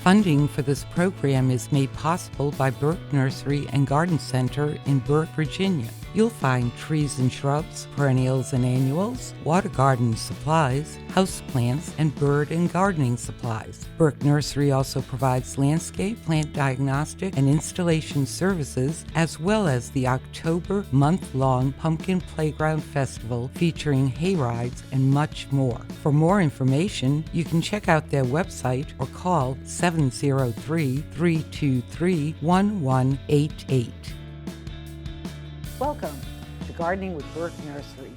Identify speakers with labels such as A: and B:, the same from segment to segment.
A: Funding for this program is made possible by Burke Nursery and Garden Center in Burke, Virginia. You'll find trees and shrubs, perennials and annuals, water garden supplies, houseplants, and bird and gardening supplies. Burke Nursery also provides landscape, plant diagnostic, and installation services, as well as the October month-long Pumpkin Playground Festival featuring hay rides and much more. For more information, you can check out their website or call 703-323-1188.
B: Welcome to Gardening with Burke Nursery,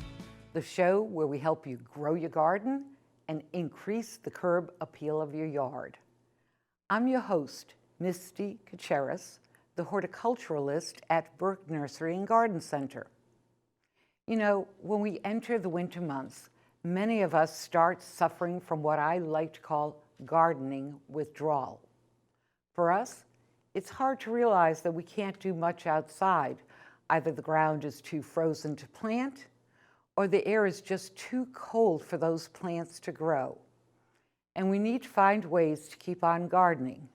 B: the show where we help you grow your garden and increase the curb appeal of your yard. I'm your host, Misty Kacheris, the horticulturalist at Burke Nursery and Garden Center. You know, when we enter the winter months, many of us start suffering from what I like to call gardening withdrawal. For us, it's hard to realize that we can't do much outside. Either the ground is too frozen to plant, or the air is just too cold for those plants to grow. And we need to find ways to keep on gardening.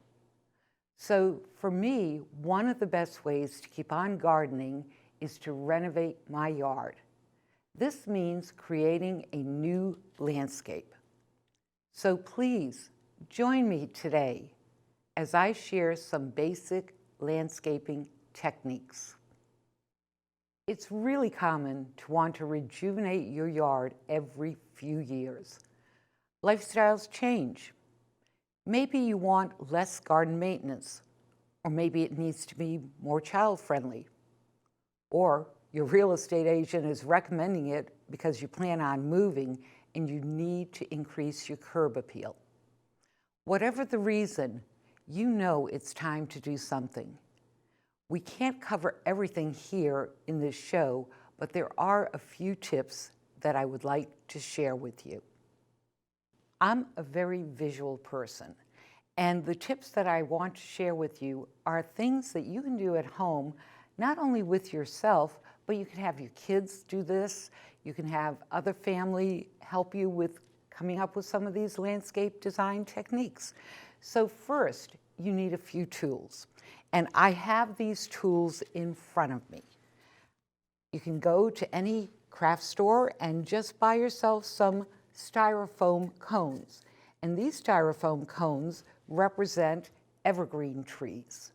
B: So for me, one of the best ways to keep on gardening is to renovate my yard. This means creating a new landscape. So please join me today as I share some basic landscaping techniques. It's really common to want to rejuvenate your yard every few years. Lifestyles change. Maybe you want less garden maintenance, or maybe it needs to be more child-friendly, or your real estate agent is recommending it because you plan on moving and you need to increase your curb appeal. Whatever the reason, you know it's time to do something. We can't cover everything here in this show, but there are a few tips that I would like to share with you. I'm a very visual person, and the tips that I want to share with you are things that you can do at home, not only with yourself, but you can have your kids do this. You can have other family help you with coming up with some of these landscape design techniques. So first, you need a few tools. And I have these tools in front of me. You can go to any craft store and just buy yourself some styrofoam cones. And these styrofoam cones represent evergreen trees.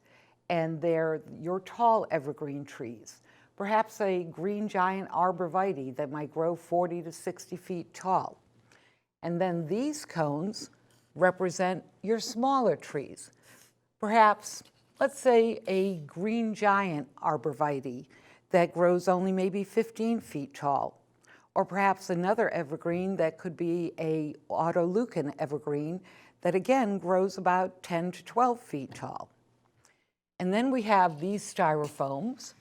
B: And they're your tall evergreen trees. Perhaps a green giant arborvitae that might grow 40 to 60 feet tall. And then these cones represent your smaller trees. Perhaps, let's say, a green giant arborvitae that grows only maybe 15 feet tall, or perhaps another evergreen that could be a autoleucon evergreen that again grows about 10 to 12 feet tall. And then we have these styrofoams,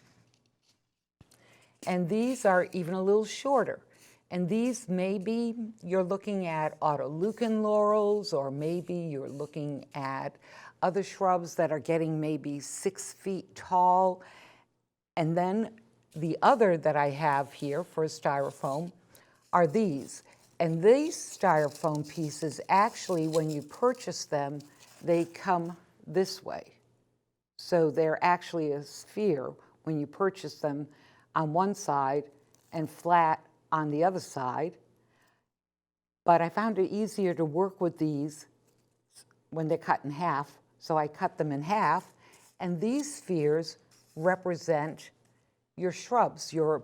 B: and these are even a little shorter. And these maybe you're looking at autoleucon laurels, or maybe you're looking at other shrubs that are getting maybe 6 feet tall. And then the other that I have here for styrofoam are these. And these styrofoam pieces, actually, when you purchase them, they come this way. So they're actually a sphere when you purchase them on one side and flat on the other side. But I found it easier to work with these when they're cut in half. So I cut them in half, and these spheres represent your shrubs, your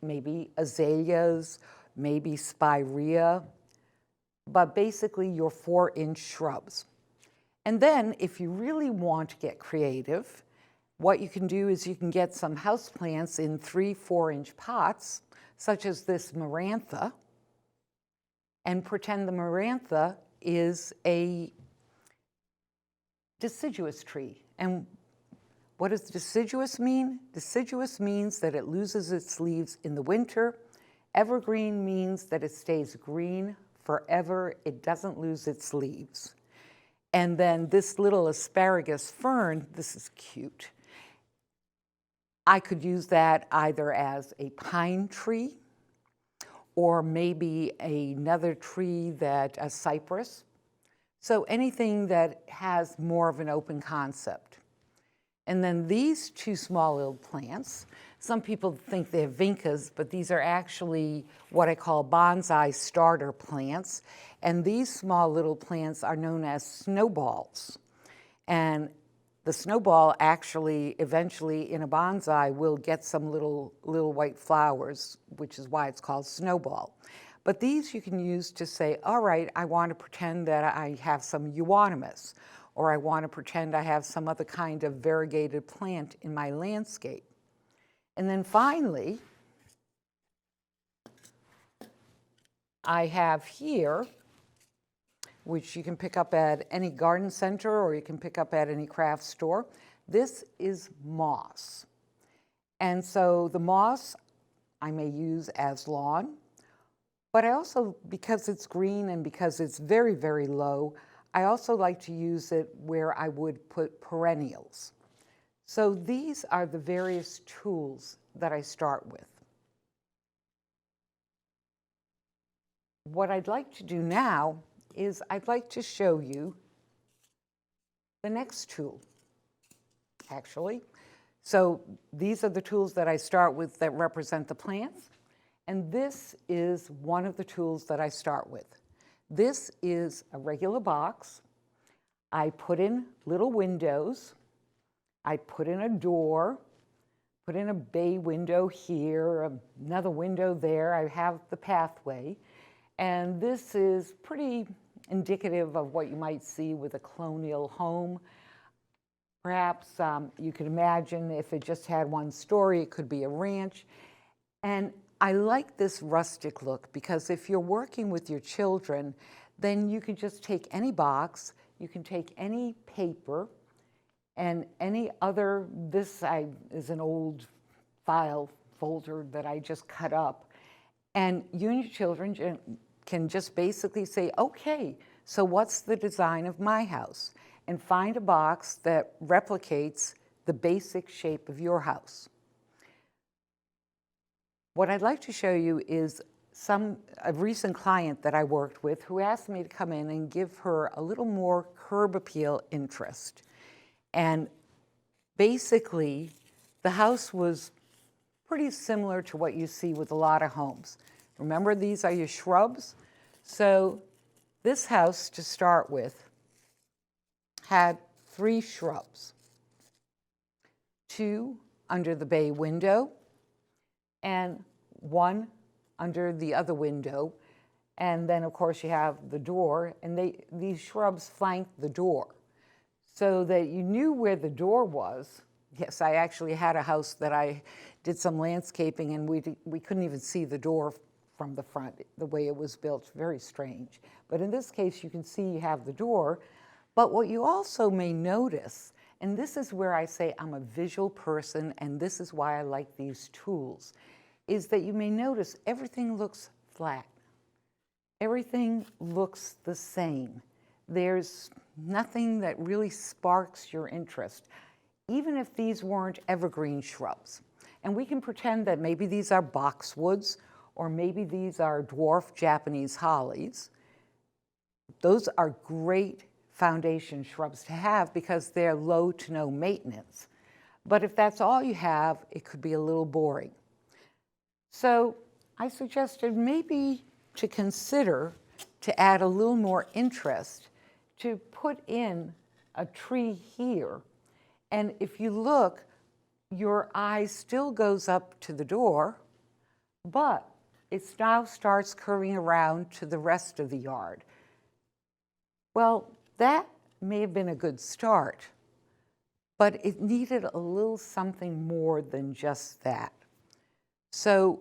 B: maybe azaleas, maybe spirea, but basically your 4-inch shrubs. And then if you really want to get creative, what you can do is you can get some houseplants in 3-4-inch pots, such as this marantha, and pretend the marantha is a deciduous tree. And what does deciduous mean? Deciduous means that it loses its leaves in the winter. Evergreen means that it stays green forever. It doesn't lose its leaves. And then this little asparagus fern, this is cute. I could use that either as a pine tree or maybe another tree that, a cypress. So anything that has more of an open concept. And then these two small little plants, some people think they're vincas, but these are actually what I call bonsai starter plants. And these small little plants are known as snowballs. And the snowball actually, eventually in a bonsai, will get some little white flowers, which is why it's called snowball. But these you can use to say, all right, I want to pretend that I have some euonymus, or I want to pretend I have some other kind of variegated plant in my landscape. And then finally, I have here, which you can pick up at any garden center or you can pick up at any craft store. This is moss. And so the moss I may use as lawn, but I also, because it's green and because it's very, very low, I also like to use it where I would put perennials. So these are the various tools that I start with. What I'd like to do now is I'd like to show you the next tool, actually. So these are the tools that I start with that represent the plants, and this is one of the tools that I start with. This is a regular box. I put in little windows. I put in a door, put in a bay window here, another window there. I have the pathway. And this is pretty indicative of what you might see with a colonial home. Perhaps you could imagine if it just had one story, it could be a ranch. And I like this rustic look because if you're working with your children, then you can just take any box, you can take any paper, and any other, this is an old file folder that I just cut up, and you and your children can just basically say, okay, so what's the design of my house? And find a box that replicates the basic shape of your house. What I'd like to show you is a recent client that I worked with who asked me to come in and give her a little more curb appeal interest. And basically, the house was pretty similar to what you see with a lot of homes. Remember, these are your shrubs. So this house, to start with, had 3 shrubs. 2 under the bay window, and 1 under the other window. And then, of course, you have the door, and these shrubs flanked the door so that you knew where the door was. Yes, I actually had a house that I did some landscaping, and we couldn't even see the door from the front, the way it was built. Very strange. But in this case, you can see you have the door. But what you also may notice, and this is where I say I'm a visual person, and this is why I like these tools, is that you may notice everything looks flat. Everything looks the same. There's nothing that really sparks your interest, even if these weren't evergreen shrubs. And we can pretend that maybe these are boxwoods, or maybe these are dwarf Japanese hollies. Those are great foundation shrubs to have because they're low to no maintenance. But if that's all you have, it could be a little boring. So I suggested maybe to consider to add a little more interest, to put in a tree here. And if you look, your eye still goes up to the door, but it now starts curving around to the rest of the yard. Well, that may have been a good start, but it needed a little something more than just that. So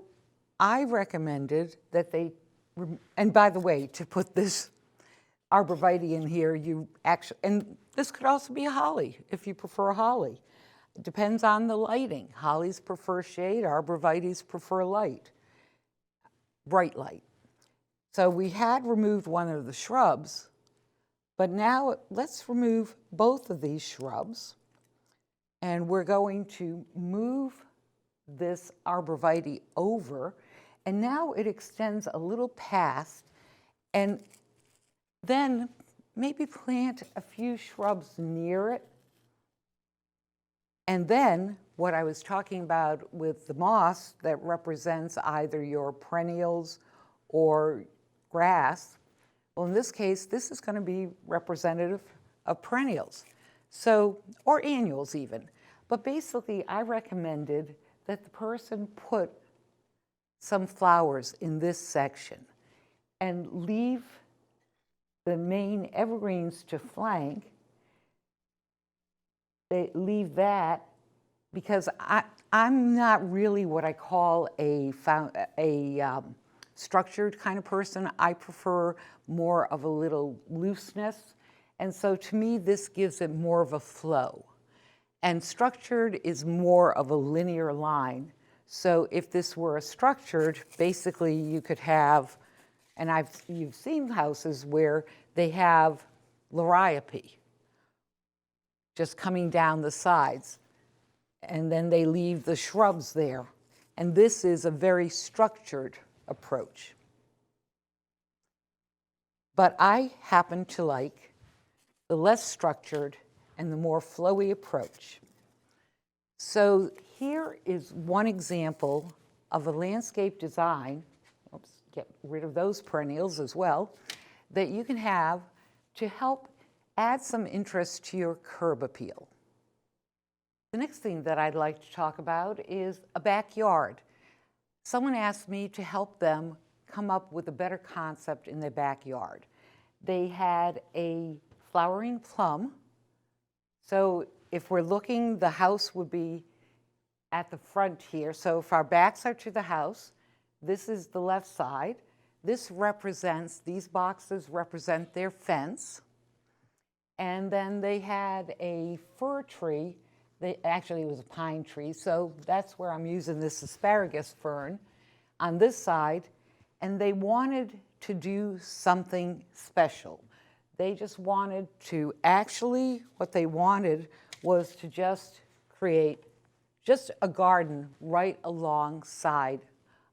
B: I recommended that and by the way, to put this arborvitae in here, and this could also be a holly if you prefer a holly. It depends on the lighting. Hollies prefer shade, arborvitaes prefer light, bright light. So we had removed one of the shrubs, but now let's remove both of these shrubs, and we're going to move this arborvitae over, and now it extends a little past, and then maybe plant a few shrubs near it. And then what I was talking about with the moss that represents either your perennials or grass, well, in this case, this is going to be representative of perennials, so, or annuals even. But basically, I recommended that the person put some flowers in this section and leave the main evergreens to flank. They leave that because I'm not really what I call a structured kind of person. I prefer more of a little looseness. And so to me, this gives it more of a flow. And structured is more of a linear line. So if this were a structured, basically you could have, and you've seen houses where they have liriope just coming down the sides, and then they leave the shrubs there. And this is a very structured approach. But I happen to like the less structured and the more flowy approach. So here is one example of a landscape design, oops, get rid of those perennials as well, that you can have to help add some interest to your curb appeal. The next thing that I'd like to talk about is a backyard. Someone asked me to help them come up with a better concept in their backyard. They had a flowering plum. So if we're looking, the house would be at the front here. So if our backs are to the house, this is the left side. This represents, these boxes represent their fence. And then they had a fir tree. Actually, it was a pine tree, so that's where I'm using this asparagus fern on this side. And they wanted to do something special. They just wanted to, actually, what they wanted was to just create just a garden right alongside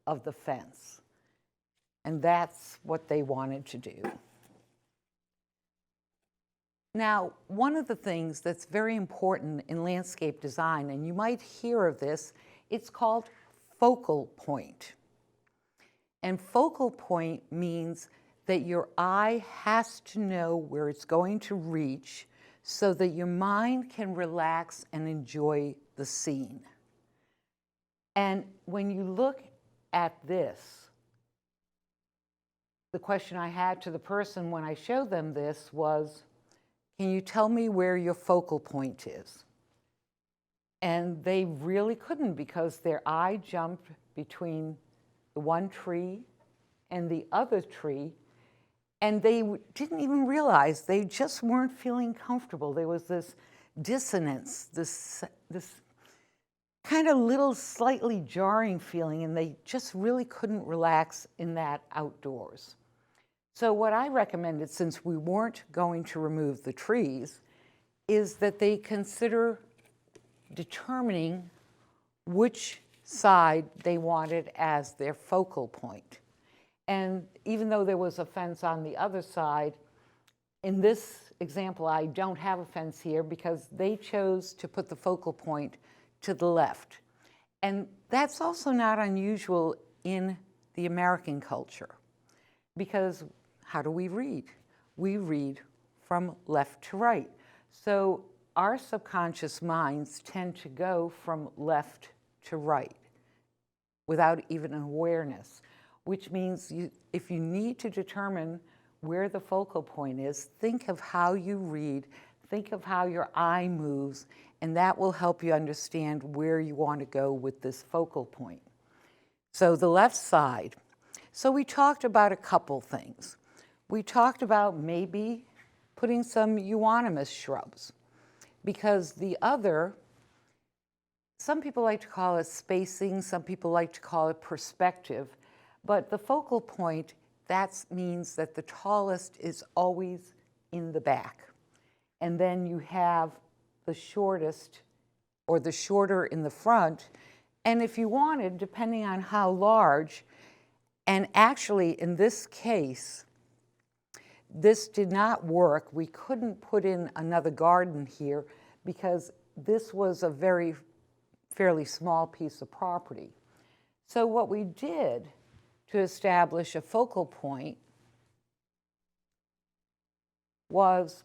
B: of the fence. And that's what they wanted to do. Now, one of the things that's very important in landscape design, and you might hear of this, it's called focal point. And focal point means that your eye has to know where it's going to reach so that your mind can relax and enjoy the scene. And when you look at this, the question I had to the person when I showed them this was, can you tell me where your focal point is? And they really couldn't because their eye jumped between the one tree and the other tree, and they didn't even realize, they just weren't feeling comfortable. There was this dissonance, this kind of little slightly jarring feeling, and they just really couldn't relax in that outdoors. So what I recommended, since we weren't going to remove the trees, is that they consider determining which side they wanted as their focal point. And even though there was a fence on the other side, in this example, I don't have a fence here because they chose to put the focal point to the left. And that's also not unusual in the American culture, because how do we read? We read from left to right. So our subconscious minds tend to go from left to right without even an awareness, which means if you need to determine where the focal point is, think of how you read, think of how your eye moves, and that will help you understand where you want to go with this focal point. So the left side. So we talked about a couple things. We talked about maybe putting some euonymus shrubs, because the other, some people like to call it spacing, some people like to call it perspective, but the focal point, that means that the tallest is always in the back. And then you have the shortest, or the shorter in the front. And if you wanted, depending on how large, and actually in this case, this did not work. We couldn't put in another garden here because this was a fairly small piece of property. So what we did to establish a focal point was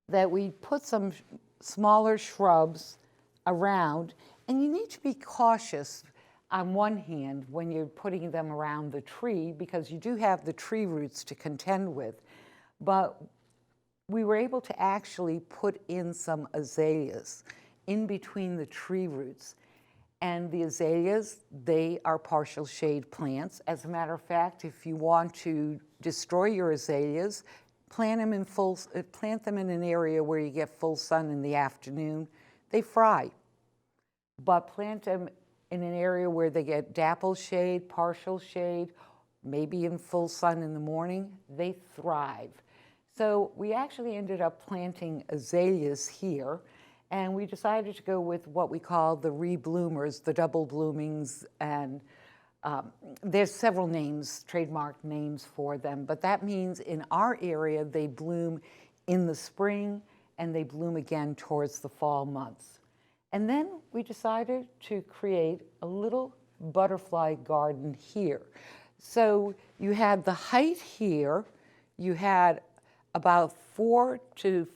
B: that we put some smaller shrubs around, and you need to be cautious on one hand when you're putting them around the tree because you do have the tree roots to contend with, but we were able to actually put in some azaleas in between the tree roots. And the azaleas, they are partial shade plants. As a matter of fact, if you want to destroy your azaleas, plant them in an area where you get full sun in the afternoon. They fry. But plant them in an area where they get dapple shade, partial shade, maybe in full sun in the morning, they thrive. So we actually ended up planting azaleas here, and we decided to go with what we call the rebloomers, the double bloomings, and there's several names, trademark names for them, but that means in our area they bloom in the spring and they bloom again towards the fall months. And then we decided to create a little butterfly garden here. So you had the height here, you had about 4 to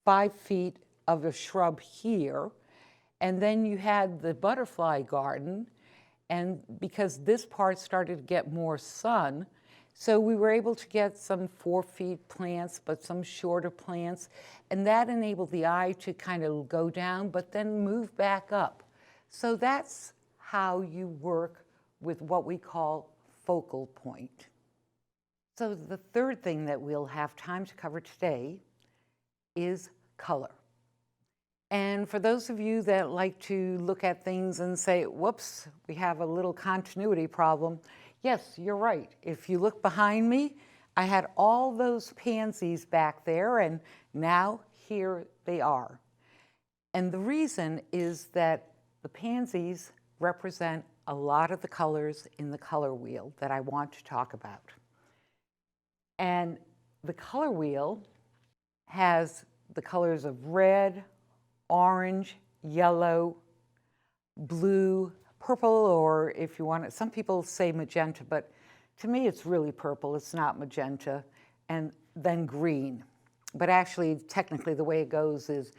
B: 5 feet of a shrub here, and then you had the butterfly garden, and because this part started to get more sun, so we were able to get some 4 feet plants, but some shorter plants, and that enabled the eye to kind of go down, but then move back up. So that's how you work with what we call focal point. So the third thing that we'll have time to cover today is color. And for those of you that like to look at things and say, whoops, we have a little continuity problem, yes, you're right. If you look behind me, I had all those pansies back there, and now here they are. And the reason is that the pansies represent a lot of the colors in the color wheel that I want to talk about. And the color wheel has the colors of red, orange, yellow, blue, purple, or if you want it, some people say magenta, but to me it's really purple, it's not magenta, and then green. But actually, technically, the way it goes is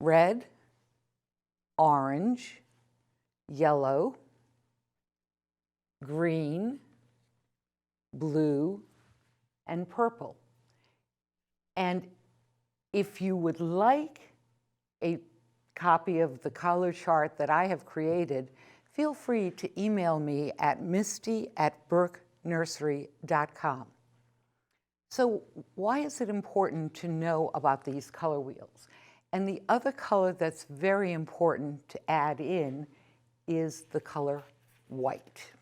B: red, orange, yellow, green, blue, and purple. And if you would like a copy of the color chart that I have created, feel free to email me at misty@burkenursery.com. So why is it important to know about these color wheels? And the other color that's very important to add in is the color white.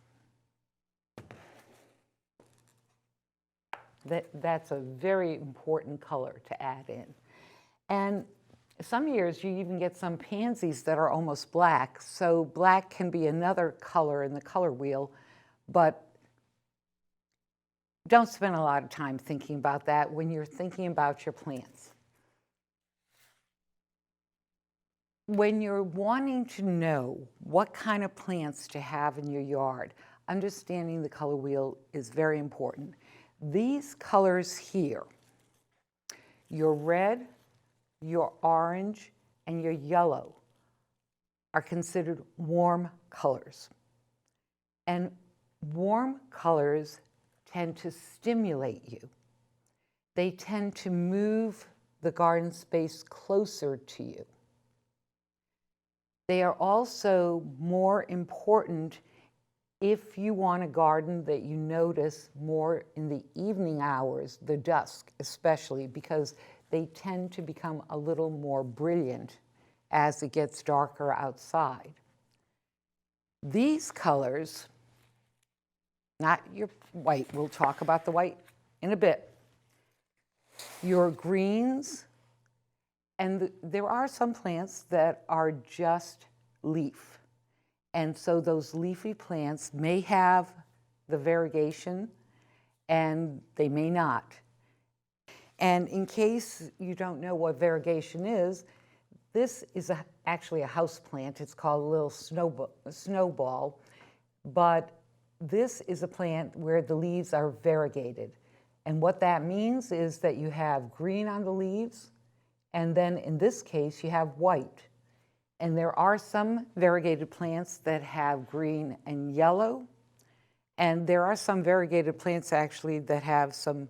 B: That's a very important color to add in. And some years you even get some pansies that are almost black, so black can be another color in the color wheel, but don't spend a lot of time thinking about that when you're thinking about your plants. When you're wanting to know what kind of plants to have in your yard, understanding the color wheel is very important. These colors here, your red, your orange, and your yellow, are considered warm colors. And warm colors tend to stimulate you. They tend to move the garden space closer to you. They are also more important if you want a garden that you notice more in the evening hours, the dusk especially, because they tend to become a little more brilliant as it gets darker outside. These colors, not your white, we'll talk about the white in a bit, your greens, and there are some plants that are just leaf. And so those leafy plants may have the variegation, and they may not. And in case you don't know what variegation is, this is actually a house plant. It's called a little snowball, but this is a plant where the leaves are variegated. And what that means is that you have green on the leaves, and then in this case you have white. And there are some variegated plants that have green and yellow, and there are some variegated plants actually that have some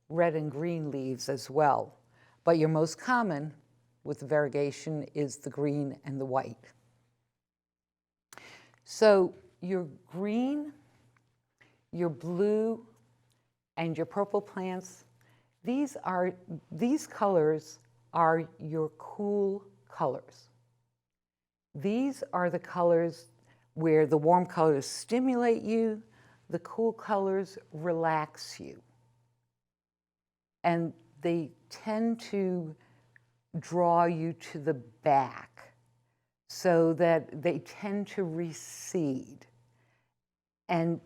B: red and green leaves as well. But your most common with the variegation is the green and the white. So your green, your blue, and your purple plants, these colors are your cool colors. These are the colors where the warm colors stimulate you, the cool colors relax you. And they tend to draw you to the back so that they tend to recede and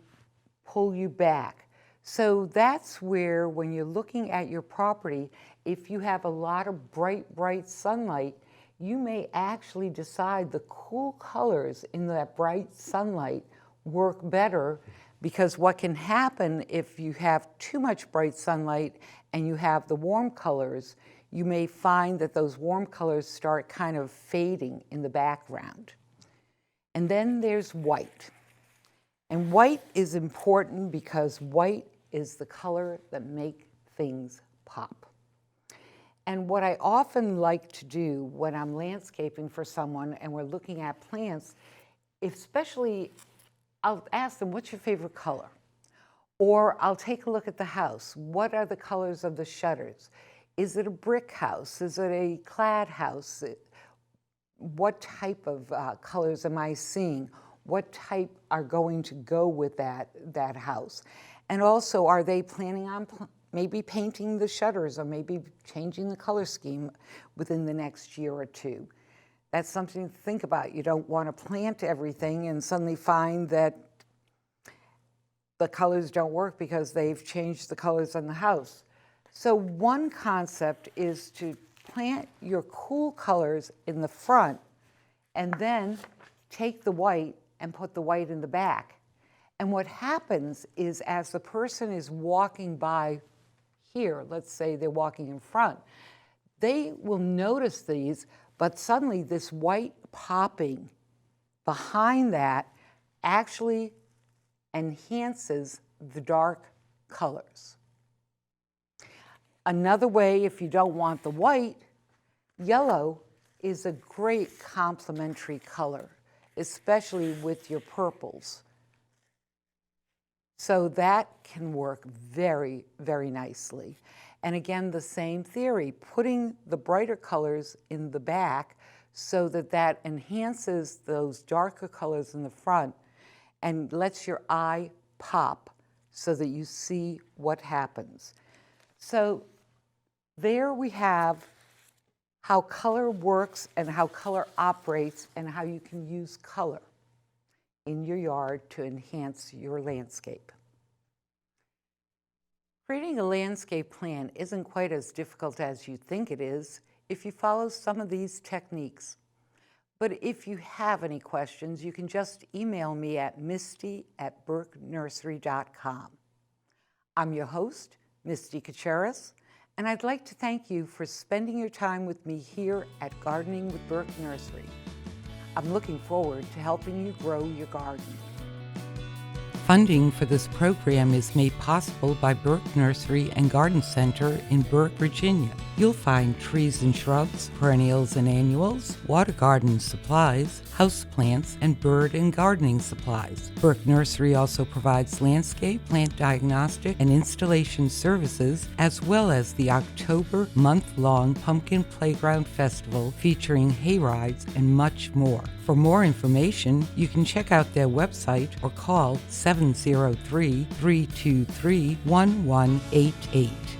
B: pull you back. So that's where, when you're looking at your property, if you have a lot of bright sunlight, you may actually decide the cool colors in that bright sunlight work better, because what can happen if you have too much bright sunlight and you have the warm colors, you may find that those warm colors start kind of fading in the background. And then there's white. And white is important because white is the color that makes things pop. And what I often like to do when I'm landscaping for someone and we're looking at plants, especially I'll ask them, what's your favorite color? Or I'll take a look at the house. What are the colors of the shutters? Is it a brick house? Is it a clad house? What type of colors am I seeing? What type are going to go with that house? And also, are they planning on maybe painting the shutters or maybe changing the color scheme within the next year or two? That's something to think about. You don't want to plant everything and suddenly find that the colors don't work because they've changed the colors on the house. So one concept is to plant your cool colors in the front and then take the white and put the white in the back. And what happens is, as the person is walking by here, let's say they're walking in front, they will notice these, but suddenly this white popping behind that actually enhances the dark colors. Another way, if you don't want the white, yellow is a great complementary color, especially with your purples. So that can work very, very nicely. And again, the same theory, putting the brighter colors in the back so that that enhances those darker colors in the front and lets your eye pop so that you see what happens. So there we have how color works and how color operates and how you can use color in your yard to enhance your landscape. Creating a landscape plan isn't quite as difficult as you think it is if you follow some of these techniques. But if you have any questions, you can just email me at misty@burkenursery.com. I'm your host, Misty Kacharis, and I'd like to thank you for spending your time with me here at Gardening with Burke Nursery. I'm looking forward to helping you grow your garden.
A: Funding for this program is made possible by Burke Nursery and Garden Center in Burke, Virginia. You'll find trees and shrubs, perennials and annuals, water garden supplies, houseplants, and bird and gardening supplies. Burke Nursery also provides landscape, plant diagnostic, and installation services, as well as the October month-long Pumpkin Playground Festival featuring hay rides and much more. For more information, you can check out their website or call 703-323-1188.